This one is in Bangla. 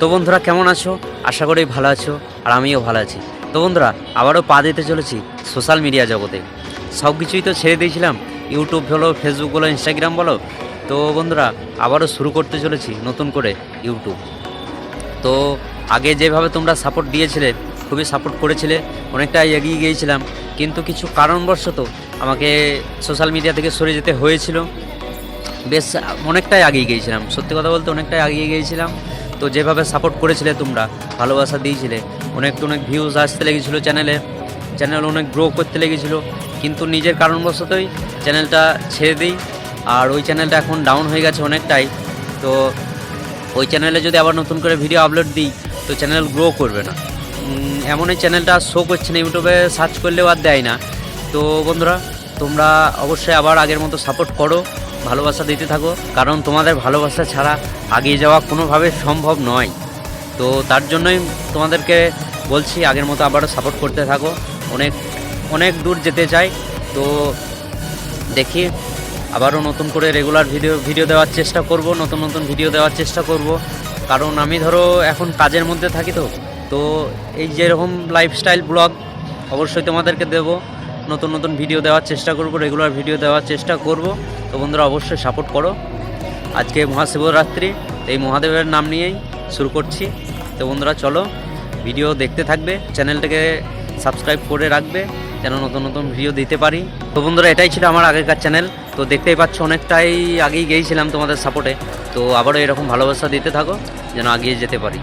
তো বন্ধুরা কেমন আছো? আশা করি ভালো আছো, আর আমিও ভালো আছি। তো বন্ধুরা আবারও পা দিতে চলেছি সোশ্যাল মিডিয়া জগতে। সব কিছুই তো ছেড়ে দিয়েছিলাম, ইউটিউব বলো, ফেসবুক বলো, ইনস্টাগ্রাম বলো। তো বন্ধুরা আবারও শুরু করতে চলেছি নতুন করে ইউটিউব। তো আগে যেভাবে তোমরা সাপোর্ট দিয়েছিলে, খুবই সাপোর্ট করেছিলে, অনেকটাই এগিয়ে গিয়েছিলাম, কিন্তু কিছু কারণবশত আমাকে সোশ্যাল মিডিয়া থেকে সরে যেতে হয়েছিল। বেশ অনেকটাই এগিয়ে গিয়েছিলাম, সত্যি কথা বলতে অনেকটাই এগিয়ে গিয়েছিলাম। তো যেভাবে সাপোর্ট করেছিলে তোমরা, ভালোবাসা দিয়েছিলে, অনেক ভিউজ আসতে লেগেছিলো চ্যানেল অনেক গ্রো করতে লেগেছিলো, কিন্তু নিজের কারণবশতই চ্যানেলটা ছেড়ে দিই। আর ওই চ্যানেলটা এখন ডাউন হয়ে গেছে অনেকটাই। তো ওই চ্যানেলে যদি আবার নতুন করে ভিডিও আপলোড দিই তো চ্যানেল গ্রো করবে না। এমন এই চ্যানেলটা শো করছে না, ইউটিউবে সার্চ করলেও আর দেয় না। তো বন্ধুরা তোমরা অবশ্যই আবার আগের মতো সাপোর্ট করো, ভালোবাসা দিতে থাকো, কারণ তোমাদের ভালোবাসা ছাড়া এগিয়ে যাওয়া কোনোভাবে সম্ভব নয়। তো তার জন্যই তোমাদেরকে বলছি আগের মতো আবারও সাপোর্ট করতে থাকো। অনেক অনেক দূর যেতে চাই। তো দেখি আবারও নতুন করে রেগুলার ভিডিও দেওয়ার চেষ্টা করব, নতুন ভিডিও দেওয়ার চেষ্টা করব। কারণ আমি ধরো এখন কাজের মধ্যে থাকি, তো এই যেরকম লাইফস্টাইল ব্লগ অবশ্যই তোমাদেরকে দেবো, নতুন ভিডিও দেওয়ার চেষ্টা করব, রেগুলার ভিডিও দেওয়ার চেষ্টা করব। তো বন্ধুরা অবশ্যই সাপোর্ট করো। আজকে মহাশিবরাত্রি, এই মহাদেবের নাম নিয়েই শুরু করছি। তো বন্ধুরা চলো, ভিডিও দেখতে থাকবে, চ্যানেলটাকে সাবস্ক্রাইব করে রাখবে যেন নতুন ভিডিও দিতে পারি। তো বন্ধুরা এটাই ছিল আমার আগেকার চ্যানেল। তো দেখতেই পাচ্ছ অনেকটাই আগেই গিয়েছিলাম তোমাদের সাপোর্টে। তো আবারও এরকম ভালোবাসা দিতে থাকো যেন এগিয়ে যেতে পারি।